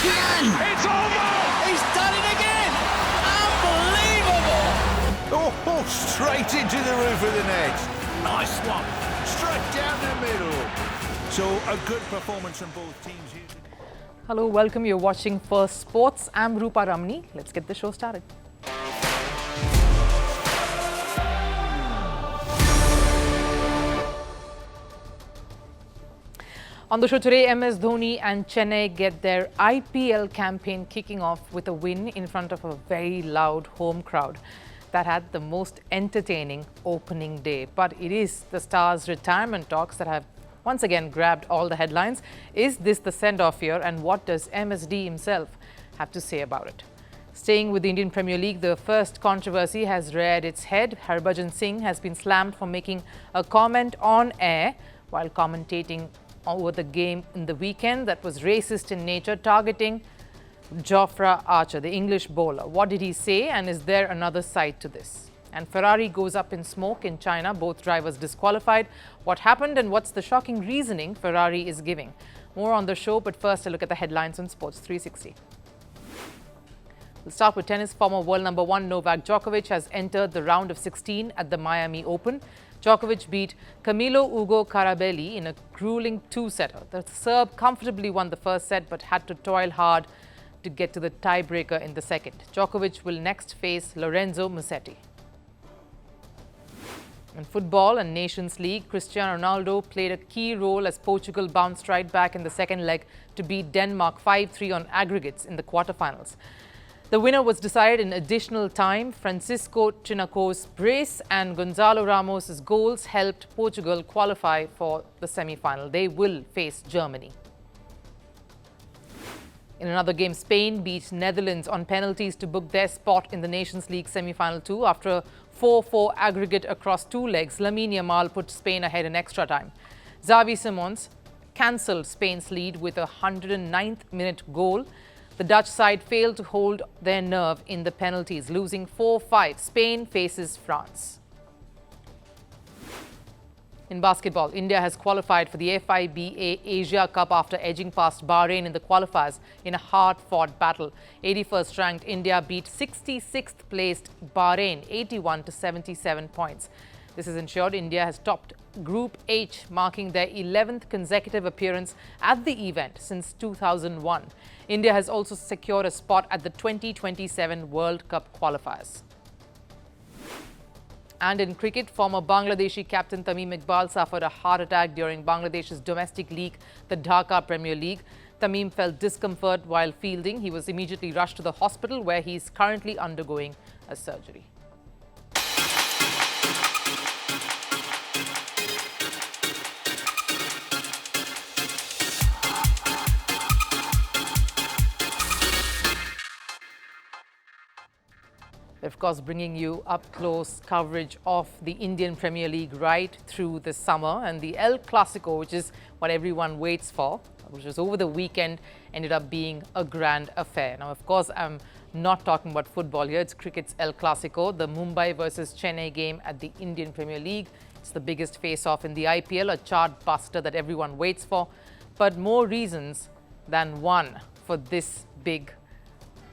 can! It's over! He's done it again! Unbelievable! Oh, straight into the roof of the net. Nice one. Straight down the middle. So a good performance from both teams here. Hello, welcome. You're watching Firstpost. I'm Rupha Ramani. Let's get the show started. On the show today, MS Dhoni and Chennai get their IPL campaign kicking off with a win in front of a very loud home crowd that had the most entertaining opening day. But it is the stars' retirement talks that have once again grabbed all the headlines. Is this the send-off here, and what does MSD himself have to say about it? Staying with the Indian Premier League, the first controversy has reared its head. Harbhajan Singh has been slammed for making a comment on air while commentating over the game in the weekend that was racist in nature, targeting Jofra Archer, the English bowler. What did he say, and is there another side to this? And Ferrari goes up in smoke in China, both drivers disqualified. What happened and what's the shocking reasoning Ferrari is giving? More on the show, but first a look at the headlines on Sports 360. We'll start with tennis. Former world number 1 Novak Djokovic has entered the round of 16 at the Miami Open. Djokovic beat Camilo Ugo Carabelli in a grueling two-setter. The Serb comfortably won the first set but had to toil hard to get to the tiebreaker in the second. Djokovic will next face Lorenzo Musetti. In football and Nations League, Cristiano Ronaldo played a key role as Portugal bounced right back in the second leg to beat Denmark 5-3 on aggregates in the quarterfinals. The winner was decided in additional time. Francisco Chinaco's brace and Gonzalo Ramos' goals helped Portugal qualify for the semi-final. They will face Germany. In another game, Spain beat Netherlands on penalties to book their spot in the Nations League semi-final 2. After a 4-4 aggregate across 2 legs, Lamine Yamal put Spain ahead in extra time. Xavi Simons cancelled Spain's lead with a 109th minute goal. The Dutch side failed to hold their nerve in the penalties, losing 4-5. Spain faces France. In basketball, India has qualified for the FIBA Asia Cup after edging past Bahrain in the qualifiers in a hard-fought battle. 81st ranked India beat 66th placed Bahrain 81-77 points. This has ensured India has topped Group H, marking their 11th consecutive appearance at the event since 2001. India has also secured a spot at the 2027 World Cup qualifiers. And in cricket, former Bangladeshi captain Tamim Iqbal suffered a heart attack during Bangladesh's domestic league, the Dhaka Premier League. Tamim felt discomfort while fielding. He was immediately rushed to the hospital where he is currently undergoing a surgery. Of course, bringing you up-close coverage of the Indian Premier League right through the summer, and the El Clasico, which is what everyone waits for, which was over the weekend, ended up being a grand affair. Now, of course, I'm not talking about football here. It's cricket's El Clasico, the Mumbai versus Chennai game at the Indian Premier League. It's the biggest face-off in the IPL, a chart buster that everyone waits for. But more reasons than one for this big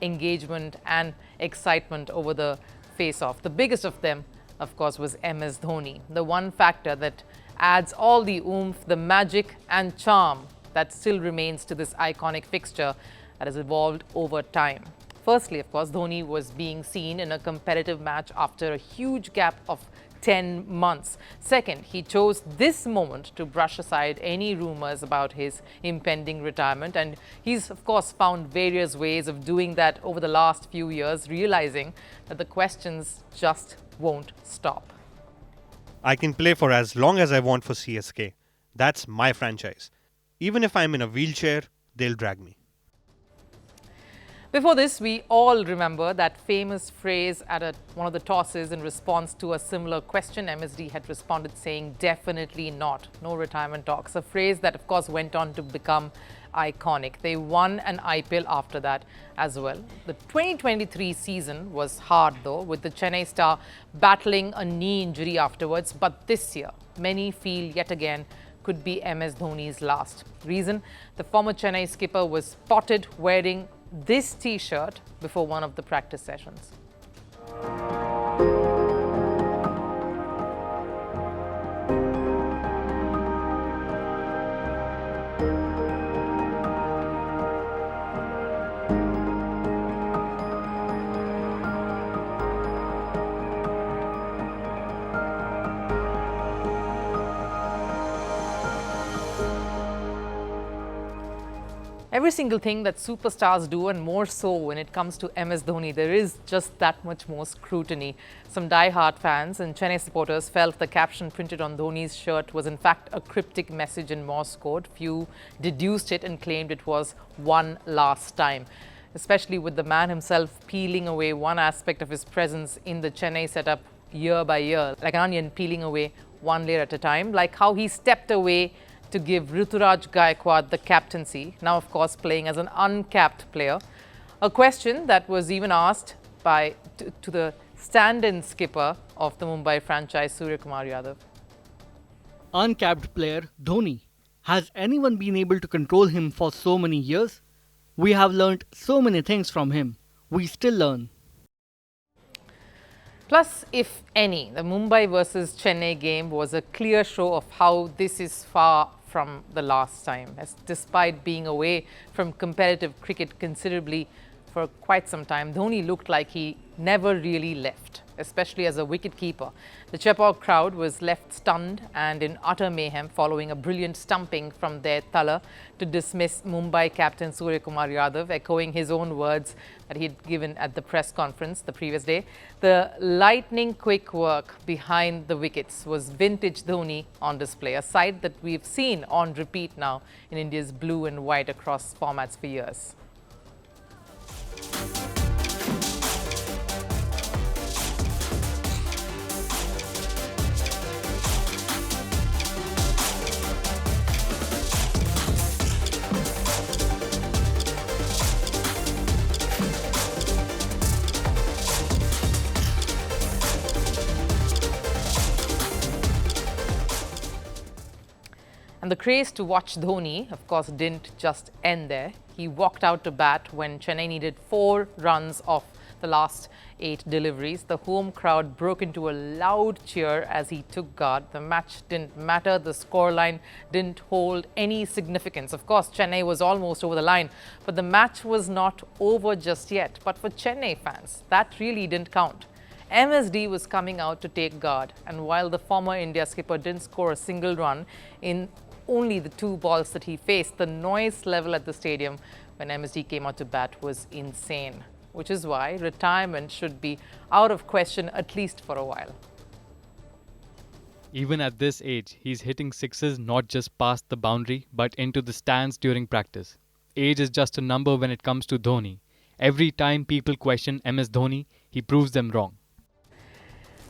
engagement and excitement over the face-off. The biggest of them, of course, was MS Dhoni, the one factor that adds all the oomph, the magic and charm that still remains to this iconic fixture that has evolved over time. Firstly, of course, Dhoni was being seen in a competitive match after a huge gap of 10 months. Second, he chose this moment to brush aside any rumors about his impending retirement. And he's, of course, found various ways of doing that over the last few years, realizing that the questions just won't stop. I can play for as long as I want for CSK. That's my franchise. Even if I'm in a wheelchair, they'll drag me. Before this, we all remember that famous phrase at one of the tosses in response to a similar question. MSD had responded saying, "Definitely not. No retirement talks." A phrase that, of course, went on to become iconic. They won an IPL after that as well. The 2023 season was hard, though, with the Chennai star battling a knee injury afterwards. But this year, many feel yet again could be MS Dhoni's last. Reason, the former Chennai skipper was spotted wearing this T-shirt before one of the practice sessions. Every single thing that superstars do, and more so when it comes to MS Dhoni, there is just that much more scrutiny. Some die-hard fans and Chennai supporters felt the caption printed on Dhoni's shirt was in fact a cryptic message in Morse code. Few deduced it and claimed it was one last time, especially with the man himself peeling away one aspect of his presence in the Chennai setup year by year, like an onion peeling away one layer at a time, like how he stepped away to give Ruturaj Gaikwad the captaincy, now of course playing as an uncapped player. A question that was even asked to the stand-in skipper of the Mumbai franchise, Suryakumar Yadav. Uncapped player Dhoni. Has anyone been able to control him for so many years? We have learnt so many things from him. We still learn. Plus, if any, the Mumbai versus Chennai game was a clear show of how this is far from the last time, as despite being away from competitive cricket considerably for quite some time, Dhoni looked like he never really left, especially as a wicket-keeper. The Cheppauk crowd was left stunned and in utter mayhem following a brilliant stumping from their Thala to dismiss Mumbai captain Suryakumar Yadav, echoing his own words that he had given at the press conference the previous day. The lightning-quick work behind the wickets was vintage Dhoni on display, a sight that we've seen on repeat now in India's blue and white across formats for years. And the craze to watch Dhoni, of course, didn't just end there. He walked out to bat when Chennai needed 4 runs off the last 8 deliveries. The home crowd broke into a loud cheer as he took guard. The match didn't matter. The scoreline didn't hold any significance. Of course, Chennai was almost over the line, but the match was not over just yet. But for Chennai fans, that really didn't count. MSD was coming out to take guard, and while the former India skipper didn't score a single run in only the 2 balls that he faced, the noise level at the stadium when MSD came out to bat was insane, which is why retirement should be out of question at least for a while. Even at this age, he's hitting sixes not just past the boundary but into the stands during practice. Age is just a number when it comes to Dhoni. Every time people question MS Dhoni, he proves them wrong.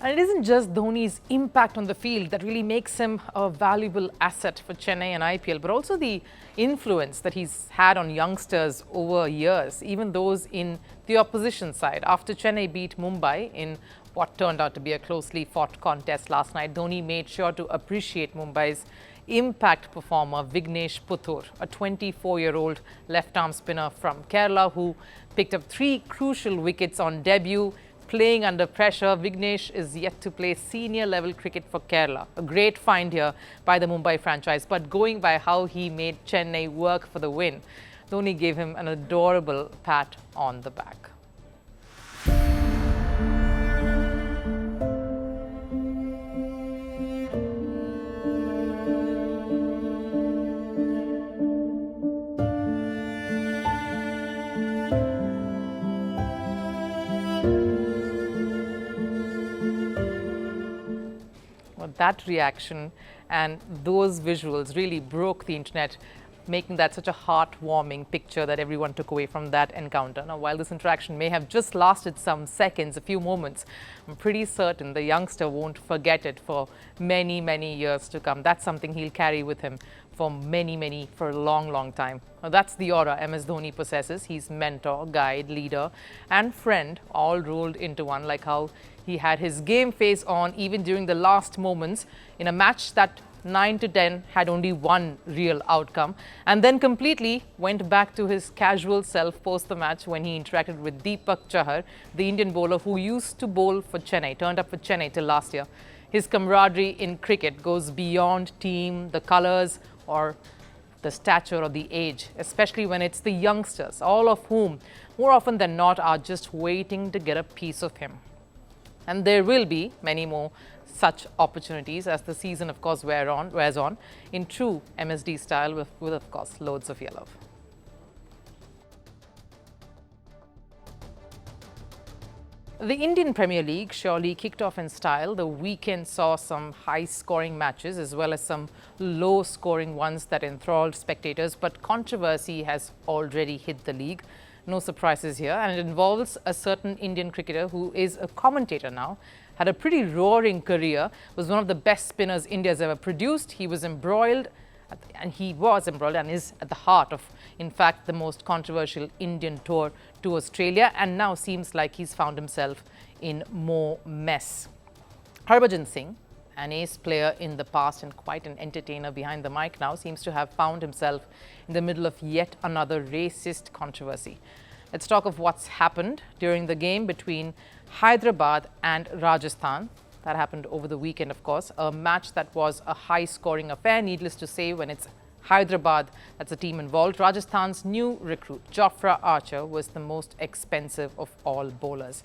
And it isn't just Dhoni's impact on the field that really makes him a valuable asset for Chennai and IPL, but also the influence that he's had on youngsters over years, even those in the opposition side. After Chennai beat Mumbai in what turned out to be a closely fought contest last night, Dhoni made sure to appreciate Mumbai's impact performer Vignesh Puthur, a 24-year-old left-arm spinner from Kerala who picked up 3 crucial wickets on debut. Playing under pressure, Vignesh is yet to play senior level cricket for Kerala. A great find here by the Mumbai franchise, but going by how he made Chennai work for the win, Dhoni gave him an adorable pat on the back. That reaction and those visuals really broke the internet, making that such a heartwarming picture that everyone took away from that encounter. Now, while this interaction may have just lasted some seconds, a few moments, I'm pretty certain the youngster won't forget it for many, many years to come. That's something he'll carry with him for for a long, long time. Now, that's the aura MS Dhoni possesses. He's mentor, guide, leader, and friend all rolled into one, like how he had his game face on even during the last moments in a match that 9 to 10 had only one real outcome, and then completely went back to his casual self post the match when he interacted with Deepak Chahar, the Indian bowler who used to bowl for Chennai, turned up for Chennai till last year. His camaraderie in cricket goes beyond team, the colours, or the stature or the age, especially when it's the youngsters, all of whom, more often than not, are just waiting to get a piece of him. And there will be many more such opportunities as the season, of course, wears on in true MSD style with of course, loads of yellow. The Indian Premier League surely kicked off in style. The weekend saw some high-scoring matches as well as some low-scoring ones that enthralled spectators, but controversy has already hit the league. No surprises here, and it involves a certain Indian cricketer who is a commentator now, had a pretty roaring career, was one of the best spinners India's ever produced. He was embroiled and is at the heart of, in fact, the most controversial Indian tour to Australia, and now seems like he's found himself in more mess. Harbhajan Singh, an ace player in the past and quite an entertainer behind the mic now, seems to have found himself in the middle of yet another racist controversy. Let's talk of what's happened during the game between Hyderabad and Rajasthan. That happened over the weekend, of course, a match that was a high-scoring affair. Needless to say, when it's Hyderabad that's the team involved, Rajasthan's new recruit, Jofra Archer, was the most expensive of all bowlers.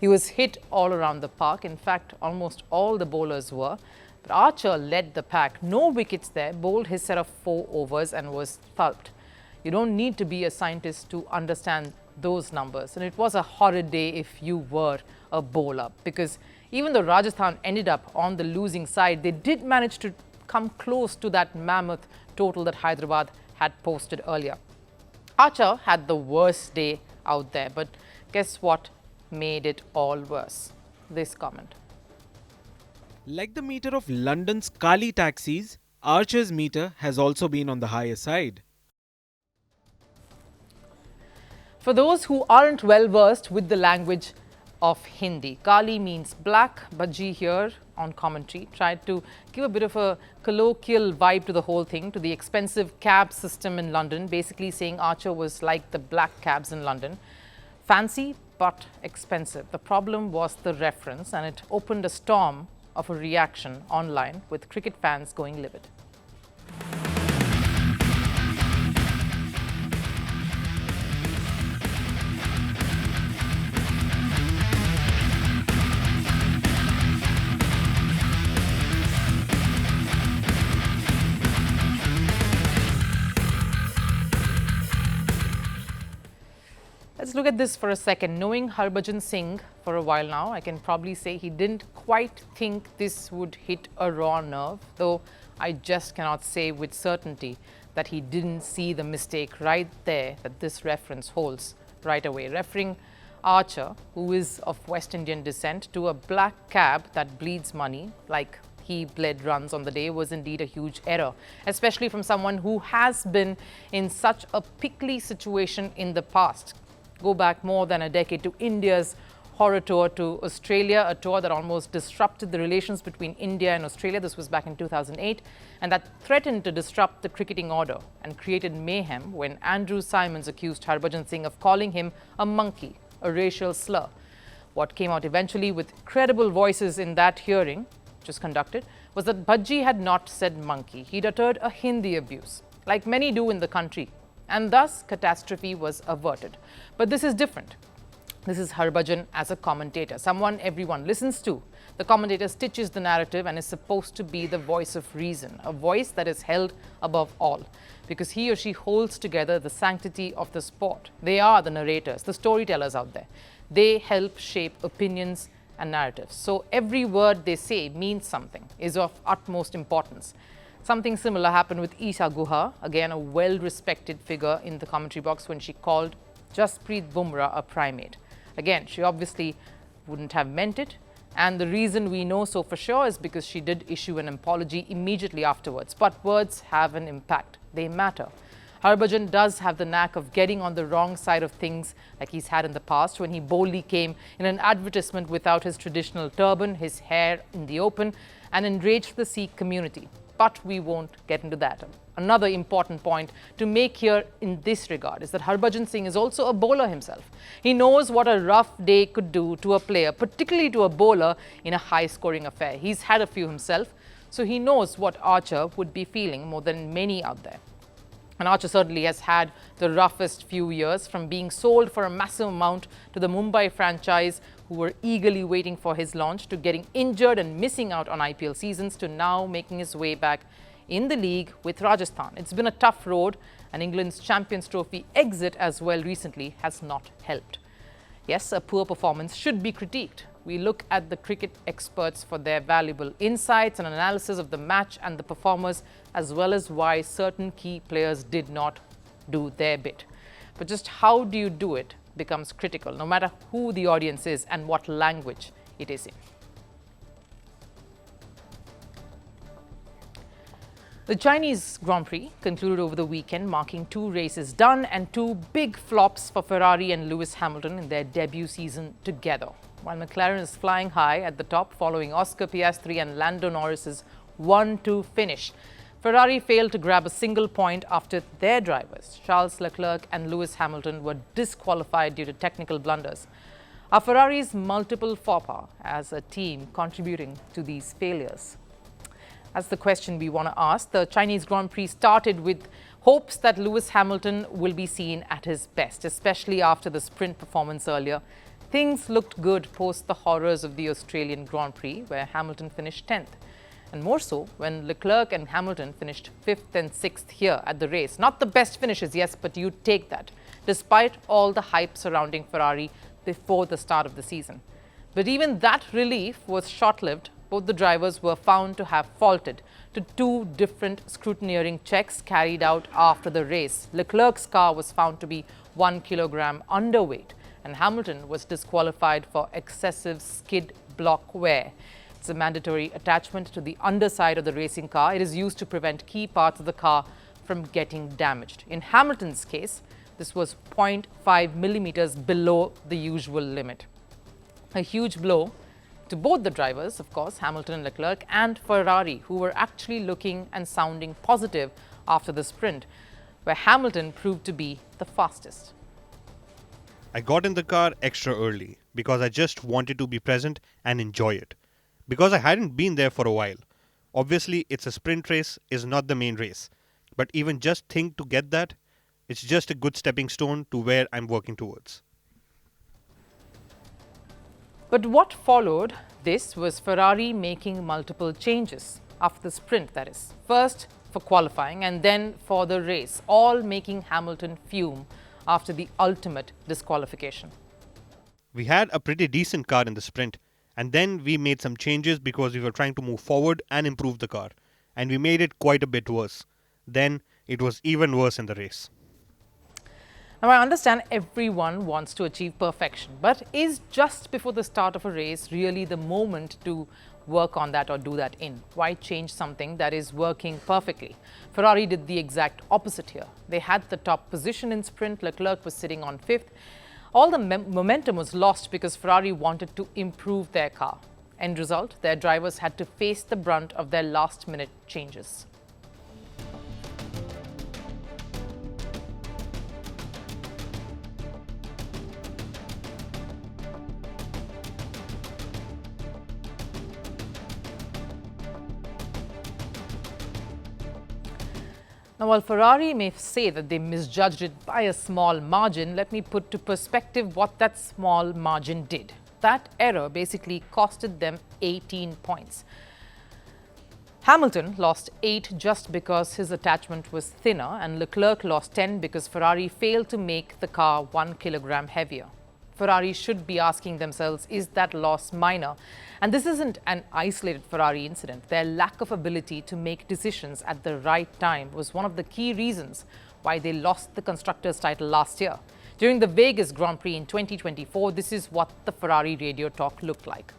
He was hit all around the park. In fact, almost all the bowlers were. But Archer led the pack. No wickets there, bowled his set of 4 overs and was thumped. You don't need to be a scientist to understand those numbers. And it was a horrid day if you were a bowler, because even though Rajasthan ended up on the losing side, they did manage to come close to that mammoth total that Hyderabad had posted earlier. Archer had the worst day out there, but guess what made it all worse? This comment. Like the meter of London's Kali taxis, Archer's meter has also been on the higher side. For those who aren't well versed with the language of Hindi, Kali means black. Bajji here on commentary tried to give a bit of a colloquial vibe to the whole thing, to the expensive cab system in London, basically saying Archer was like the black cabs in London. Fancy but expensive. The problem was the reference, and it opened a storm of a reaction online with cricket fans going livid. Let's look at this for a second. Knowing Harbhajan Singh for a while now, I can probably say he didn't quite think this would hit a raw nerve, though I just cannot say with certainty that he didn't see the mistake right there that this reference holds right away. Referring Archer, who is of West Indian descent, to a black cab that bleeds money, like he bled runs on the day, was indeed a huge error, especially from someone who has been in such a pickly situation in the past. Go back more than a decade to India's horror tour to Australia, a tour that almost disrupted the relations between India and Australia. This was back in 2008, and that threatened to disrupt the cricketing order and created mayhem when Andrew Symonds accused Harbhajan Singh of calling him a monkey, a racial slur. What came out eventually with credible voices in that hearing, which was conducted, was that Bajji had not said monkey. He'd uttered a Hindi abuse, like many do in the country, and thus catastrophe was averted. But this is different. This is Harbhajan as a commentator, someone everyone listens to. The commentator stitches the narrative and is supposed to be the voice of reason, a voice that is held above all, because he or she holds together the sanctity of the sport. They are the narrators, the storytellers out there. They help shape opinions and narratives. So every word they say means something, is of utmost importance. Something similar happened with Isha Guha, again a well-respected figure in the commentary box, when she called Jasprit Bumrah a primate. Again, she obviously wouldn't have meant it, and the reason we know so for sure is because she did issue an apology immediately afterwards. But words have an impact. They matter. Harbhajan does have the knack of getting on the wrong side of things, like he's had in the past when he boldly came in an advertisement without his traditional turban, his hair in the open, and enraged the Sikh community. but we won't get into that. Another important point to make here in this regard is that Harbhajan Singh is also a bowler himself. He knows what a rough day could do to a player, particularly to a bowler in a high-scoring affair. He's had a few himself, so he knows what Archer would be feeling more than many out there. And Archer certainly has had the roughest few years, from being sold for a massive amount to the Mumbai franchise, who were eagerly waiting for his launch, to getting injured and missing out on IPL seasons, to now making his way back in the league with Rajasthan. It's been a tough road, and England's Champions Trophy exit as well recently has not helped. Yes, a poor performance should be critiqued. We look at the cricket experts for their valuable insights and analysis of the match and the performers, as well as why certain key players did not do their bit. But just how do you do it becomes critical, no matter who the audience is and what language it is in. The Chinese Grand Prix concluded over the weekend, marking 2 races done and 2 big flops for Ferrari and Lewis Hamilton in their debut season together. While McLaren is flying high at the top following Oscar Piastri and Lando Norris's 1-2 finish, Ferrari failed to grab a single point after their drivers, Charles Leclerc and Lewis Hamilton, were disqualified due to technical blunders. Are Ferrari's multiple faux pas as a team contributing to these failures? That's the question we want to ask. The Chinese Grand Prix started with hopes that Lewis Hamilton will be seen at his best, especially after the sprint performance earlier. Things looked good post the horrors of the Australian Grand Prix, where Hamilton finished 10th. And more so when Leclerc and Hamilton finished 5th and 6th here at the race. Not the best finishes, yes, but you take that, despite all the hype surrounding Ferrari before the start of the season. But even that relief was short-lived. Both the drivers were found to have faulted to 2 different scrutineering checks carried out after the race. Leclerc's car was found to be 1 kilogram underweight, and Hamilton was disqualified for excessive skid block wear. It's a mandatory attachment to the underside of the racing car. It is used to prevent key parts of the car from getting damaged. In Hamilton's case, this was 0.5 millimeters below the usual limit. A huge blow to both the drivers, of course, Hamilton and Leclerc, and Ferrari, who were actually looking and sounding positive after the sprint, where Hamilton proved to be the fastest. I got in the car extra early because I just wanted to be present and enjoy it. Because I hadn't been there for a while. Obviously, it's a sprint race, is not the main race. But even just think to get that, it's just a good stepping stone to where I'm working towards. But what followed this was Ferrari making multiple changes after the sprint, that is. First for qualifying and then for the race, all making Hamilton fume after the ultimate disqualification. We had a pretty decent car in the sprint, and then we made some changes because we were trying to move forward and improve the car, and we made it quite a bit worse. Then it was even worse in the race. Now, I understand everyone wants to achieve perfection, but is just before the start of a race really the moment to work on that or do that in? Why change something that is working perfectly? Ferrari did the exact opposite here. They had the top position in sprint. Leclerc was sitting on 5th. All the momentum was lost because Ferrari wanted to improve their car. End result, their drivers had to face the brunt of their last-minute changes. Now, while Ferrari may say that they misjudged it by a small margin, let me put to perspective what that small margin did. That error basically costed them 18 points. Hamilton lost 8 just because his attachment was thinner, and Leclerc lost 10 because Ferrari failed to make the car 1 kilogram heavier. Ferrari should be asking themselves, is that loss minor? And this isn't an isolated Ferrari incident. Their lack of ability to make decisions at the right time was one of the key reasons why they lost the Constructors' title last year. During the Vegas Grand Prix in 2024, this is what the Ferrari radio talk looked like.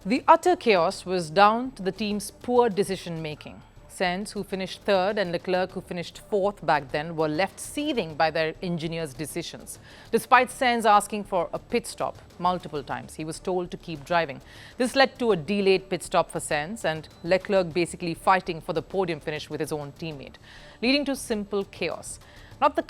The utter chaos was down to the team's poor decision-making. Sainz, who finished third, and Leclerc, who finished fourth back then, were left seething by their engineers' decisions. Despite Sainz asking for a pit stop multiple times, he was told to keep driving. This led to a delayed pit stop for Sainz and Leclerc basically fighting for the podium finish with his own teammate, leading to simple chaos. Not the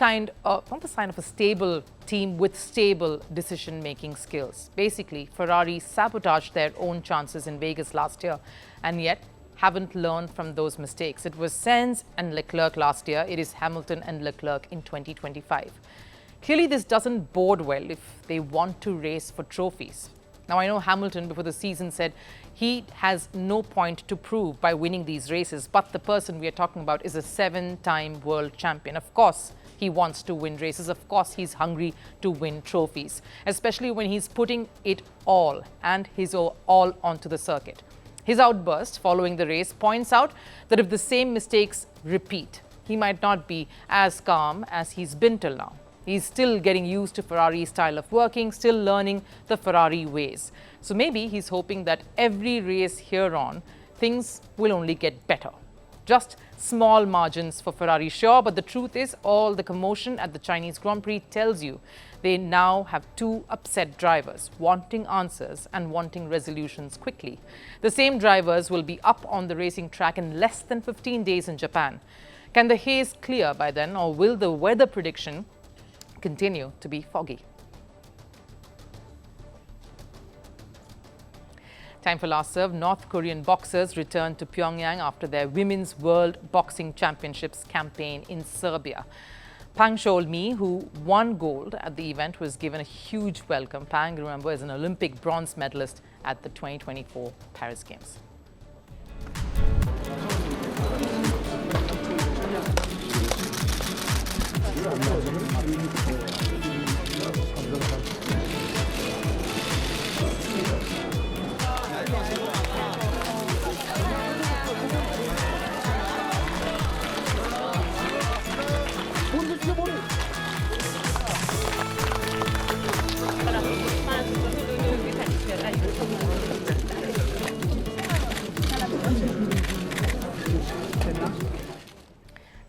sign of a stable team with stable decision-making skills. Basically, Ferrari sabotaged their own chances in Vegas last year, and yet haven't learned from those mistakes. It was Sainz and Leclerc last year. It is Hamilton and Leclerc in 2025. Clearly, this doesn't bode well if they want to race for trophies. Now, I know Hamilton before the season said he has no point to prove by winning these races, but the person we are talking about is a 7-time world champion. Of course, he wants to win races. Of course, he's hungry to win trophies, especially when he's putting it all and his all onto the circuit. His outburst following the race points out that if the same mistakes repeat, he might not be as calm as he's been till now. He's still getting used to Ferrari's style of working, still learning the Ferrari ways. So maybe he's hoping that every race here on, things will only get better. Just small margins for Ferrari, sure, but the truth is all the commotion at the Chinese Grand Prix tells you they now have two upset drivers wanting answers and wanting resolutions quickly. The same drivers will be up on the racing track in less than 15 days in Japan. Can the haze clear by then, or will the weather prediction continue to be foggy? Time for last serve. North Korean boxers returned to Pyongyang after their Women's World Boxing Championships campaign in Serbia. Pang Sholmi, who won gold at the event, was given a huge welcome. Pang, remember, is an Olympic bronze medalist at the 2024 Paris Games.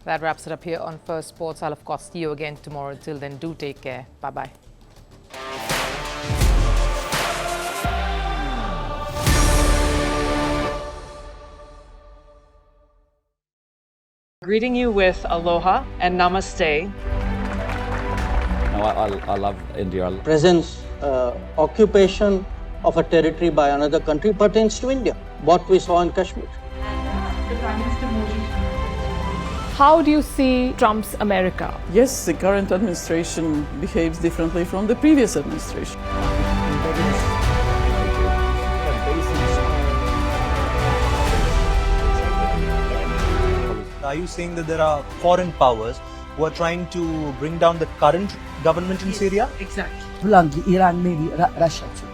That wraps it up here on Firstpost. I'll of course see you again tomorrow. Till then, do take care. Bye-bye. Greeting you with aloha and namaste. I love India. Presence, occupation of a territory by another country pertains to India. What we saw in Kashmir. How do you see Trump's America? Yes, the current administration behaves differently from the previous administration. Are you saying that there are foreign powers who are trying to bring down the current government in Syria? Exactly. Iran, maybe Russia too.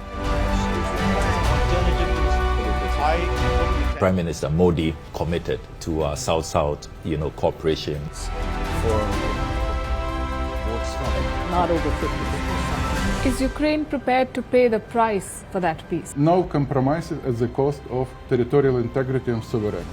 Prime Minister Modi committed to South-South, cooperation. Not over 50%. Is Ukraine prepared to pay the price for that peace? No compromises at the cost of territorial integrity and sovereignty.